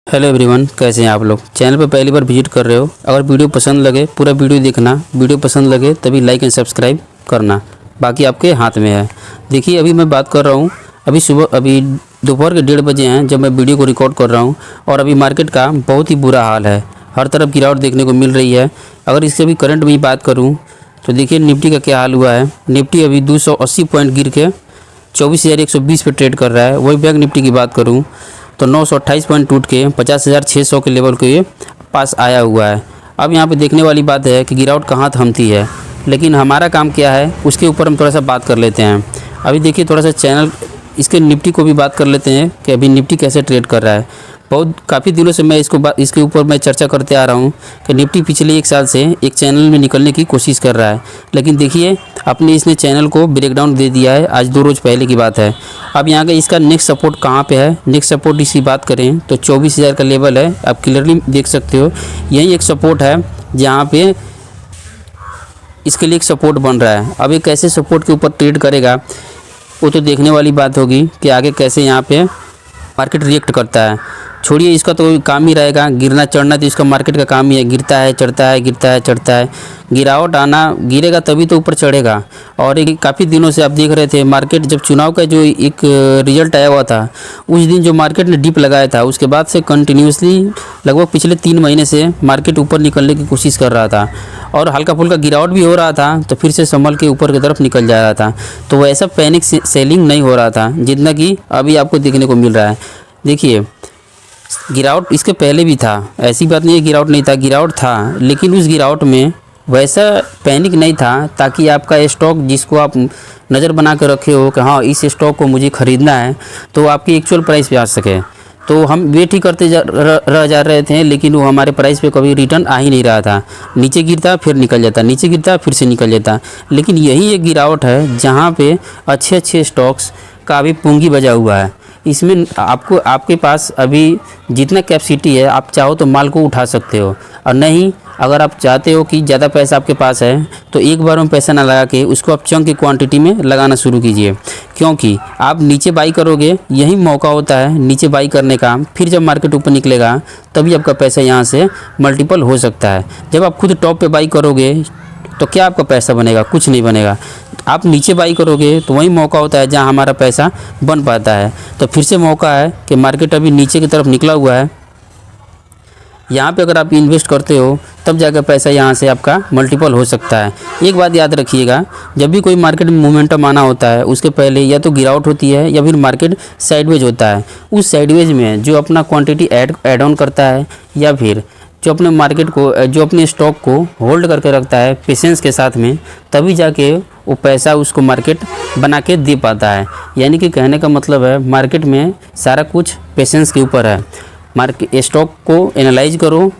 Hello everyone, कैसे हैं आप लोग। चैनल पर पहली बार विजिट कर रहे हो, अगर वीडियो पसंद लगे पूरा वीडियो देखना, वीडियो पसंद लगे तभी लाइक एंड सब्सक्राइब करना, बाकी आपके हाथ में है। देखिए अभी मैं बात कर रहा हूँ, अभी दोपहर के 1:30 बजे हैं जब मैं वीडियो को रिकॉर्ड कर रहा हूँ और अभी मार्केट का बहुत ही बुरा हाल है, हर तरफ गिरावट देखने को मिल रही है। अगर इसके अभी करंट में ही बात करूँ तो देखिए निफ्टी का क्या हाल हुआ है। निफ्टी अभी 280 पॉइंट गिर के 24,120 पे ट्रेड कर रहा है। वही बैंक निफ्टी की बात करूँ तो 928 पॉइंट टूट के 50,600 के लेवल के पास आया हुआ है। अब यहाँ पे देखने वाली बात है कि गिरावट कहाँ थमती है, लेकिन हमारा काम क्या है उसके ऊपर हम थोड़ा सा बात कर लेते हैं। अभी देखिए थोड़ा सा चैनल इसके निफ्टी को भी बात कर लेते हैं कि अभी निफ्टी कैसे ट्रेड कर रहा है। काफ़ी दिनों से मैं इसके ऊपर मैं चर्चा करते आ रहा हूँ कि निफ्टी पिछले 1 साल से एक चैनल में निकलने की कोशिश कर रहा है, लेकिन देखिए अपने इसने चैनल को ब्रेकडाउन दे दिया है। आज 2 रोज़ पहले की बात है। अब यहाँ का इसका नेक्स्ट सपोर्ट कहाँ पे है, नेक्स्ट सपोर्ट इसकी बात करें तो 24,000 का लेवल है, आप क्लियरली देख सकते हो। यही एक सपोर्ट है जहाँ पे इसके लिए एक सपोर्ट बन रहा है। अब ये कैसे सपोर्ट के ऊपर ट्रेड करेगा वो तो देखने वाली बात होगी कि आगे कैसे यहाँ पे मार्केट रिएक्ट करता है। छोड़िए, इसका तो काम ही रहेगा गिरना चढ़ना, तो इसका मार्केट का काम ही है, गिरता है चढ़ता है, गिरता है चढ़ता है। गिरावट आना, गिरेगा तभी तो ऊपर चढ़ेगा। और एक काफ़ी दिनों से आप देख रहे थे मार्केट, जब चुनाव का जो एक रिजल्ट आया हुआ था उस दिन जो मार्केट ने डिप लगाया था, उसके बाद से कंटिन्यूसली लगभग पिछले 3 महीने से मार्केट ऊपर निकलने की कोशिश कर रहा था और हल्का फुल्का गिरावट भी हो रहा था तो फिर से संभल के ऊपर की तरफ निकल जा रहा था। तो वैसा पैनिक सेलिंग नहीं हो रहा था जितना कि अभी आपको देखने को मिल रहा है। देखिए गिरावट इसके पहले भी था, ऐसी बात नहीं है गिरावट नहीं था, गिरावट था, लेकिन उस गिरावट में वैसा पैनिक नहीं था ताकि आपका स्टॉक जिसको आप नज़र बना कर रखे हो कि हाँ इस स्टॉक को मुझे ख़रीदना है तो आपकी एक्चुअल प्राइस पे आ सके। तो हम वेट ही करते रह जा रहे थे, लेकिन वो हमारे प्राइस पे कभी रिटर्न आ ही नहीं रहा था। नीचे गिरता फिर निकल जाता, नीचे गिरता फिर से निकल जाता। लेकिन यही एक गिरावट है जहाँ पे अच्छे स्टॉक्स का भी पूंजी बजा हुआ है। इसमें आपके पास अभी जितना कैपेसिटी है आप चाहो तो माल को उठा सकते हो, और नहीं अगर आप चाहते हो कि ज़्यादा पैसा आपके पास है तो एक बार में पैसा ना लगा के उसको आप चंक की क्वांटिटी में लगाना शुरू कीजिए, क्योंकि आप नीचे बाई करोगे यही मौका होता है नीचे बाई करने का। फिर जब मार्केट ऊपर निकलेगा तभी आपका पैसा यहाँ से मल्टीपल हो सकता है। जब आप खुद टॉप पे बाई करोगे तो क्या आपका पैसा बनेगा, कुछ नहीं बनेगा। आप नीचे बाई करोगे तो वही मौका होता है जहां हमारा पैसा बन पाता है। तो फिर से मौका है कि मार्केट अभी नीचे की तरफ निकला हुआ है, यहाँ पे अगर आप इन्वेस्ट करते हो तब जाकर पैसा यहाँ से आपका मल्टीपल हो सकता है। एक बात याद रखिएगा, जब भी कोई मार्केट में मोमेंटम आना होता है उसके पहले या तो गिरावट होती है या फिर मार्केट साइडवेज होता है। उस साइडवेज में जो अपना क्वांटिटी ऐड ऑन करता है या फिर जो अपने मार्केट को जो अपने स्टॉक को होल्ड करके रखता है पेशेंस के साथ में, तभी जाके वो पैसा उसको मार्केट बना के दे पाता है। यानी कि कहने का मतलब है मार्केट में सारा कुछ पेशेंस के ऊपर है। मार्केट स्टॉक को एनालाइज करो,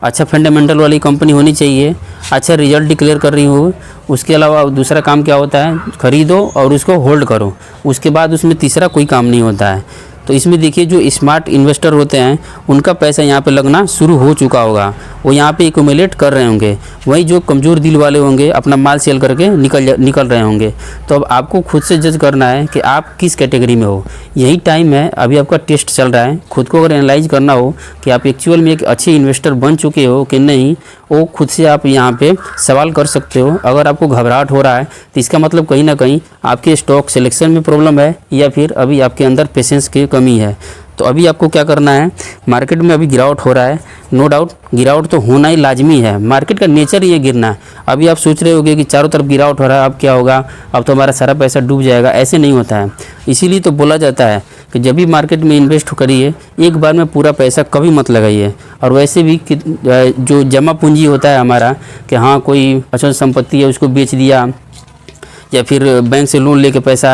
अच्छा फंडामेंटल वाली कंपनी होनी चाहिए, अच्छा रिजल्ट डिक्लेयर कर रही हो। उसके अलावा दूसरा काम क्या होता है, खरीदो और उसको होल्ड करो, उसके बाद उसमें तीसरा कोई काम नहीं होता है। तो इसमें देखिए जो स्मार्ट इन्वेस्टर होते हैं उनका पैसा यहाँ पे लगना शुरू हो चुका होगा, वो यहाँ पे एक्यूमुलेट कर रहे होंगे। वही जो कमज़ोर दिल वाले होंगे अपना माल सेल करके निकल रहे होंगे। तो अब आपको खुद से जज करना है कि आप किस कैटेगरी में हो। यही टाइम है, अभी आपका टेस्ट चल रहा है। खुद को अगर एनालाइज करना हो कि आप एक्चुअल में एक अच्छे इन्वेस्टर बन चुके हो कि नहीं, वो खुद से आप यहाँ पे सवाल कर सकते हो। अगर आपको घबराहट हो रहा है तो इसका मतलब कहीं ना कहीं आपके स्टॉक सिलेक्शन में प्रॉब्लम है या फिर अभी आपके अंदर पेशेंस की कमी है। तो अभी आपको क्या करना है, मार्केट में अभी गिरावट हो रहा है, नो डाउट गिरावट तो होना ही लाजमी है, मार्केट का नेचर ही है गिरना। अभी आप सोच रहे होगे कि चारों तरफ गिरावट हो रहा है अब क्या होगा, अब तो हमारा सारा पैसा डूब जाएगा। ऐसे नहीं होता है। इसीलिए तो बोला जाता है कि जब भी मार्केट में इन्वेस्ट करिए एक बार में पूरा पैसा कभी मत लगाइए। और वैसे भी जो जमा पूंजी होता है हमारा कि हाँ कोई अचल संपत्ति है उसको बेच दिया या फिर बैंक से लोन लेके पैसा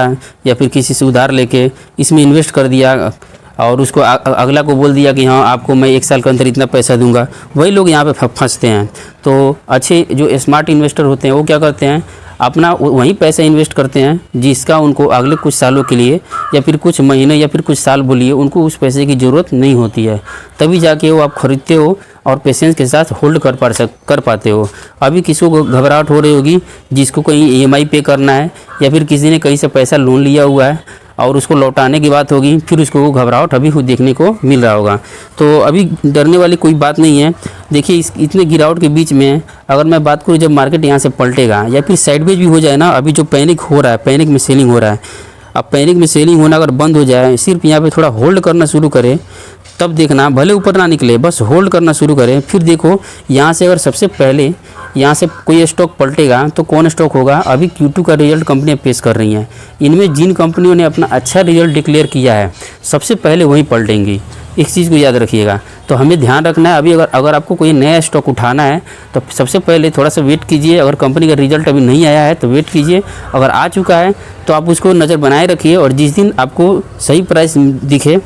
या फिर किसी से उधार लेके इसमें इन्वेस्ट कर दिया और उसको अगला को बोल दिया कि हाँ आपको मैं 1 साल के अंदर इतना पैसा दूंगा, वही लोग यहाँ पे फंसते हैं। तो अच्छे जो स्मार्ट इन्वेस्टर होते हैं वो क्या करते हैं, अपना वहीं पैसा इन्वेस्ट करते हैं जिसका उनको अगले कुछ सालों के लिए या फिर कुछ महीने या फिर कुछ साल बोलिए उनको उस पैसे की ज़रूरत नहीं होती है। तभी जाके वो आप ख़रीदते हो और पेशेंस के साथ होल्ड कर पाते हो। अभी किसी को घबराहट हो रही होगी जिसको कहीं EMI पे करना है या फिर किसी ने कहीं से पैसा लोन लिया हुआ है और उसको लौटाने की बात होगी, फिर उसको घबराहट अभी देखने को मिल रहा होगा। तो अभी डरने वाली कोई बात नहीं है। देखिए इतने गिरावट के बीच में अगर मैं बात करूँ, जब मार्केट यहाँ से पलटेगा या फिर साइडवेज भी हो जाए ना, अभी जो पैनिक हो रहा है, पैनिक में सेलिंग हो रहा है, अब पैनिक में सेलिंग होना अगर बंद हो जाए, सिर्फ यहाँ पे थोड़ा होल्ड करना शुरू करे, तब देखना, भले ऊपर ना निकले, बस होल्ड करना शुरू करें। फिर देखो यहाँ से अगर सबसे पहले यहाँ से कोई स्टॉक पलटेगा तो कौन स्टॉक होगा? अभी Q2 का रिजल्ट कंपनियाँ पेश कर रही हैं, इनमें जिन कंपनियों ने अपना अच्छा रिजल्ट डिक्लेयर किया है सबसे पहले वही पलटेंगी। इस चीज़ को याद रखिएगा। तो हमें ध्यान रखना है, अभी अगर आपको कोई नया स्टॉक उठाना है तो सबसे पहले थोड़ा सा वेट कीजिए। अगर कंपनी का रिजल्ट अभी नहीं आया है तो वेट कीजिए, अगर आ चुका है तो आप उसको नज़र बनाए रखिए, और जिस दिन आपको सही प्राइस दिखे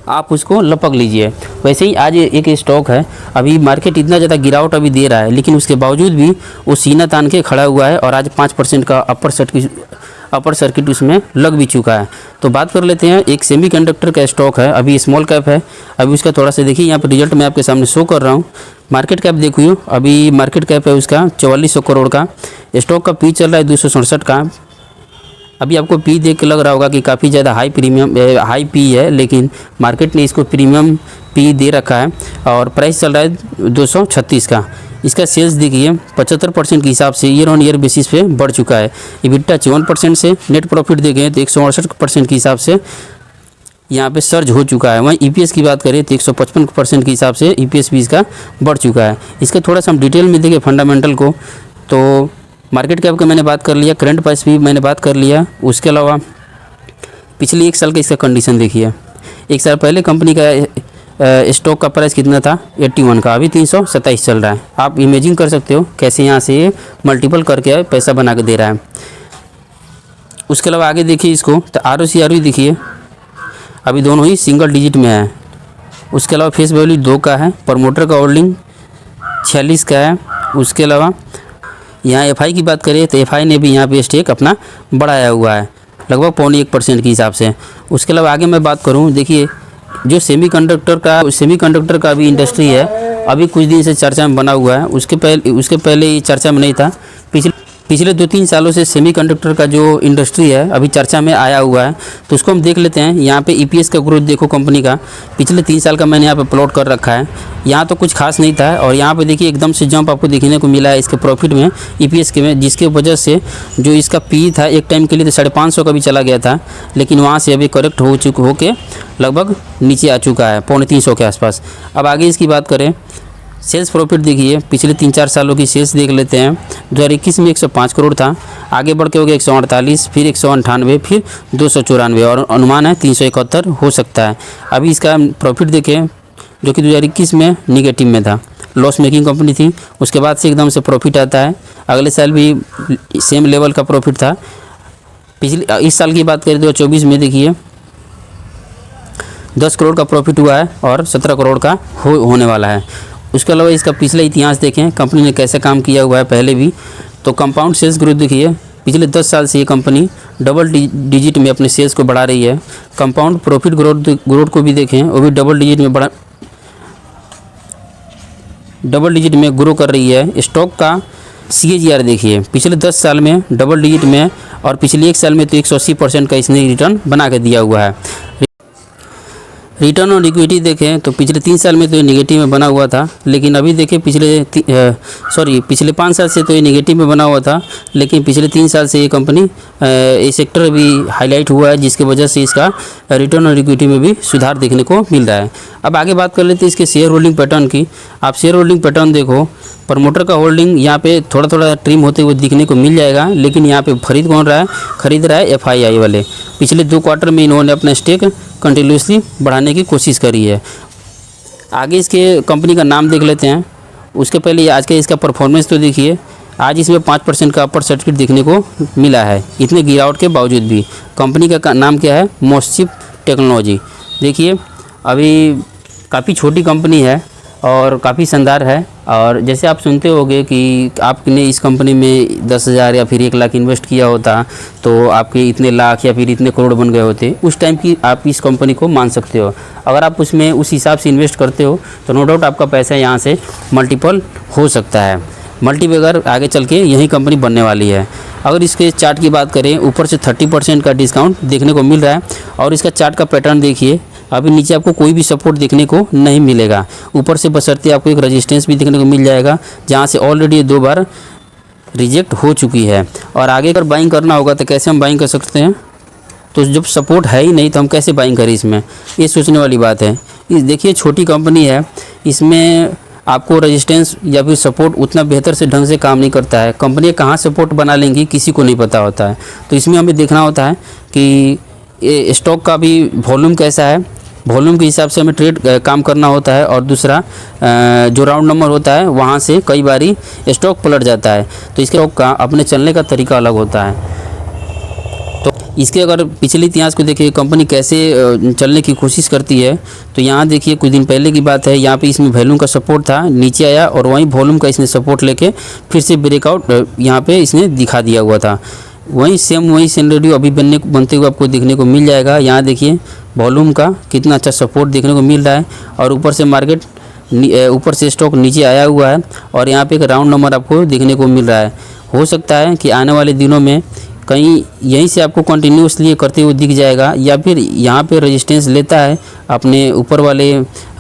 आप उसको लपक लीजिए। वैसे ही आज एक स्टॉक है, अभी मार्केट इतना ज़्यादा गिरावट अभी दे रहा है, लेकिन उसके बावजूद भी वो सीना तान के खड़ा हुआ है और आज 5% का अपर सर्किट उसमें लग भी चुका है। तो बात कर लेते हैं, एक सेमीकंडक्टर का स्टॉक है, अभी स्मॉल कैप है। अभी उसका थोड़ा सा देखिए, यहाँ पर रिजल्ट मैं आपके सामने शो कर रहा हूँ। मार्केट कैप देखिए, अभी मार्केट कैप है उसका 4400 करोड़ का। स्टॉक का पी चल रहा है 267 का। अभी आपको पी देख के लग रहा होगा कि काफ़ी ज़्यादा हाई पी है, लेकिन मार्केट ने इसको प्रीमियम पी दे रखा है और प्राइस चल रहा है 236 का। इसका सेल्स देखिए 75% के हिसाब से ईयर ऑन ईयर बेसिस पे बढ़ चुका है। EBITDA 54% से, नेट प्रॉफिट देखें तो 168% के हिसाब से यहाँ पे सर्ज हो चुका है। वहीं EPS की बात करें तो 155% के हिसाब से EPS भी इसका बढ़ चुका है। इसका थोड़ा सा हम डिटेल में देखें फंडामेंटल को, तो मार्केट कैप का मैंने बात कर लिया, करंट प्राइस भी मैंने बात कर लिया। उसके अलावा पिछले 1 साल का इसका कंडीशन देखिए। 1 साल पहले कंपनी का स्टॉक का प्राइस कितना था? 81 का, अभी 327 चल रहा है। आप इमेजिन कर सकते हो कैसे यहाँ से मल्टीपल करके पैसा बना के दे रहा है। उसके अलावा आगे देखिए इसको, तो ROC ROE देखिए, अभी दोनों ही सिंगल डिजिट में है। उसके अलावा फेस वैल्यू 2 का है, प्रमोटर का होल्डिंग 46 का है। उसके अलावा यहाँ FI की बात करें तो FI ने भी यहाँ पे स्टेक अपना बढ़ाया हुआ है लगभग 0.1% के हिसाब से। उसके अलावा आगे मैं बात करूँ, देखिए जो सेमीकंडक्टर का भी इंडस्ट्री है, अभी कुछ दिन से चर्चा में बना हुआ है। उसके पहले ये चर्चा में नहीं था। पिछले 2-3 सालों से सेमीकंडक्टर का जो इंडस्ट्री है अभी चर्चा में आया हुआ है, तो उसको हम देख लेते हैं। यहाँ पे EPS का ग्रोथ देखो कंपनी का, पिछले 3 साल का मैंने यहाँ पे प्लॉट कर रखा है। यहाँ तो कुछ खास नहीं था, और यहाँ पे देखिए एकदम से जंप आपको देखने को मिला है इसके प्रॉफिट में, EPS के में, जिसके वजह से जो इसका पी था एक टाइम के लिए तो 550 का भी चला गया था, लेकिन वहाँ से अभी करेक्ट होके लगभग नीचे आ चुका है 350 के आसपास। अब आगे इसकी बात करें, सेल्स प्रॉफिट देखिए, पिछले 3-4 सालों की सेल्स देख लेते हैं। 2021 में 105 करोड़ था, आगे बढ़ के हो गया 148, फिर 198, फिर 294, और अनुमान है 371 हो सकता है। अभी इसका प्रॉफिट देखें, जो कि 2021 में निगेटिव में था, लॉस मेकिंग कंपनी थी। उसके बाद से एकदम से प्रॉफिट आता है। अगले साल भी सेम लेवल का प्रॉफिट था। इस साल की बात करें तो 2024 में देखिए 10 करोड़ का प्रॉफिट हुआ है और 17 करोड़ का होने वाला है। उसके अलावा इसका पिछला इतिहास देखें, कंपनी ने कैसे काम किया हुआ है पहले भी, तो कंपाउंड सेल्स ग्रोथ देखिए, पिछले 10 साल से ये कंपनी डबल डिजिट में अपने सेल्स को बढ़ा रही है। कंपाउंड प्रॉफिट ग्रोथ को भी देखें, वो भी डबल डिजिट में ग्रो कर रही है। स्टॉक का CAGR देखिए, पिछले 10 साल में डबल डिजिट में, और पिछले 1 साल में तो 180% का इसने रिटर्न बना के दिया हुआ है। रिटर्न ऑन इक्विटी देखें तो पिछले 3 साल में तो ये नेगेटिव में बना हुआ था, लेकिन अभी देखें पिछले 5 साल से तो ये नेगेटिव में बना हुआ था, लेकिन पिछले 3 साल से ये कंपनी ये सेक्टर भी हाईलाइट हुआ है, जिसके वजह से इसका रिटर्न ऑन इक्विटी में भी सुधार देखने को मिल रहा है। अब आगे बात कर लेते हैं इसके शेयर होल्डिंग पैटर्न की। आप शेयर होल्डिंग पैटर्न देखो, प्रमोटर का होल्डिंग यहाँ पे थोड़ा थोड़ा ट्रिम होते हुए दिखने को मिल जाएगा, लेकिन यहाँ पे खरीद रहा है FII वाले। पिछले 2 क्वार्टर में इन्होंने अपना स्टेक कंटिन्यूसली बढ़ाने की कोशिश करी है। आगे इसके कंपनी का नाम देख लेते हैं। उसके पहले आज का इसका परफॉर्मेंस तो देखिए, आज इसमें 5% का अपर सर्किट देखने को मिला है, इतने गिरावट के बावजूद भी। कंपनी का नाम क्या है? मोस्चिप टेक्नोलॉजी। देखिए अभी काफ़ी छोटी कंपनी है और काफ़ी शानदार है, और जैसे आप सुनते होंगे कि आपने इस कंपनी में 10,000 या फिर 1 लाख इन्वेस्ट किया होता तो आपके इतने लाख या फिर इतने करोड़ बन गए होते, उस टाइम की आप इस कंपनी को मान सकते हो। अगर आप उसमें उस हिसाब से इन्वेस्ट करते हो तो नो डाउट आपका पैसा यहाँ से मल्टीपल हो सकता है। मल्टीबैगर आगे चल के यही कंपनी बनने वाली है। अगर इसके चार्ट की बात करें, ऊपर से 30% का डिस्काउंट देखने को मिल रहा है और इसका चार्ट का पैटर्न देखिए, अभी नीचे आपको कोई भी सपोर्ट देखने को नहीं मिलेगा। ऊपर से बशर्ते आपको एक रेजिस्टेंस भी देखने को मिल जाएगा, जहाँ से ऑलरेडी 2 बार रिजेक्ट हो चुकी है। और आगे अगर बाइंग करना होगा तो कैसे हम बाइंग कर सकते हैं? तो जब सपोर्ट है ही नहीं तो हम कैसे बाइंग करें इसमें, ये सोचने वाली बात है। इस देखिए छोटी कंपनी है, इसमें आपको रेजिस्टेंस या फिर सपोर्ट उतना बेहतर से ढंग से काम नहीं करता है। कंपनी कहाँ सपोर्ट बना लेंगी किसी को नहीं पता होता है। तो इसमें हमें देखना होता है कि ये स्टॉक का भी वॉल्यूम कैसा है, वॉल्यूम के हिसाब से हमें ट्रेड काम करना होता है। और दूसरा जो राउंड नंबर होता है वहाँ से कई बारी स्टॉक पलट जाता है, तो इसके स्टॉक का अपने चलने का तरीका अलग होता है। तो इसके अगर पिछले इतिहास को देखिए कंपनी कैसे चलने की कोशिश करती है, तो यहाँ देखिए कुछ दिन पहले की बात है, यहाँ पे इसमें वॉल्यूम का सपोर्ट था, नीचे आया और वहीं वॉल्यूम का इसने सपोर्ट लेके फिर से ब्रेकआउट यहाँ पे इसने दिखा दिया हुआ था। वही सिनेरियो अभी बनते हुए आपको देखने को मिल जाएगा। यहाँ देखिए वॉल्यूम का कितना अच्छा सपोर्ट देखने को मिल रहा है और ऊपर से मार्केट ऊपर से स्टॉक नीचे आया हुआ है और यहाँ पे एक राउंड नंबर आपको देखने को मिल रहा है। हो सकता है कि आने वाले दिनों में कहीं यहीं से आपको कंटिन्यूसली करते हुए दिख जाएगा, या फिर यहाँ पे रेजिस्टेंस लेता है अपने ऊपर वाले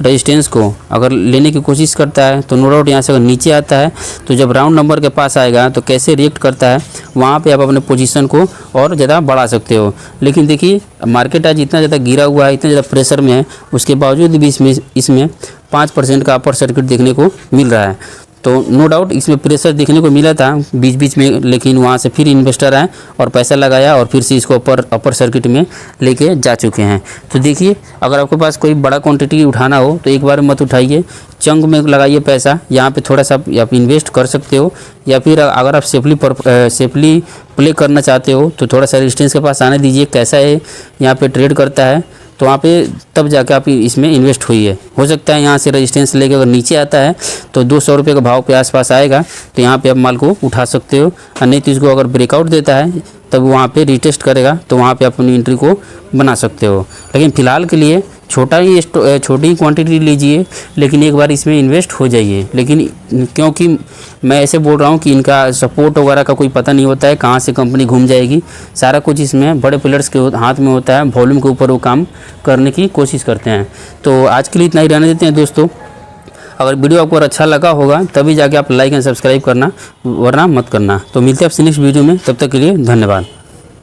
रेजिस्टेंस को अगर लेने की कोशिश करता है तो नो डाउट यहाँ से अगर नीचे आता है तो जब राउंड नंबर के पास आएगा तो कैसे रिएक्ट करता है वहाँ पे आप अपने पोजीशन को और ज़्यादा बढ़ा सकते हो। लेकिन देखिए मार्केट आज इतना ज़्यादा गिरा हुआ है, इतना ज़्यादा प्रेशर में है, उसके बावजूद भी इसमें 5% का अपर सर्किट देखने को मिल रहा है। तो नो डाउट इसमें प्रेशर देखने को मिला था बीच बीच में, लेकिन वहाँ से फिर इन्वेस्टर आए और पैसा लगाया और फिर से इसको अपर सर्किट में लेके जा चुके हैं। तो देखिए अगर आपके पास कोई बड़ा क्वांटिटी उठाना हो तो एक बार मत उठाइए, चंक में लगाइए पैसा, यहाँ पे थोड़ा सा आप इन्वेस्ट कर सकते हो। या फिर अगर आप सेफली प्ले करना चाहते हो तो थोड़ा सा रेजिस्टेंस के पास आने दीजिए, कैसा है यहाँ पे ट्रेड करता है, तो वहाँ पे तब जाके आप इसमें इन्वेस्ट होइए। हो सकता है यहाँ से रेजिस्टेंस लेके अगर नीचे आता है तो 200 रुपये का भाव पे आसपास आएगा, तो यहाँ पे आप माल को उठा सकते हो। और नहीं तो इसको अगर ब्रेकआउट देता है तब वहाँ पे रिटेस्ट करेगा तो वहाँ पे आप अपनी एंट्री को बना सकते हो। लेकिन फ़िलहाल के लिए छोटी क्वांटिटी लीजिए, लेकिन एक बार इसमें इन्वेस्ट हो जाइए। लेकिन क्योंकि मैं ऐसे बोल रहा हूँ कि इनका सपोर्ट वगैरह का कोई पता नहीं होता है, कहाँ से कंपनी घूम जाएगी, सारा कुछ इसमें बड़े प्लेयर्स के हाथ में होता है, वॉल्यूम के ऊपर वो काम करने की कोशिश करते हैं। तो आज के लिए इतना ही रहने देते हैं दोस्तों। अगर वीडियो आपको अच्छा लगा होगा तभी जाके आप लाइक एंड सब्सक्राइब करना, वरना मत करना। तो मिलते हैं आपसे नेक्स्ट वीडियो में, तब तक के लिए धन्यवाद।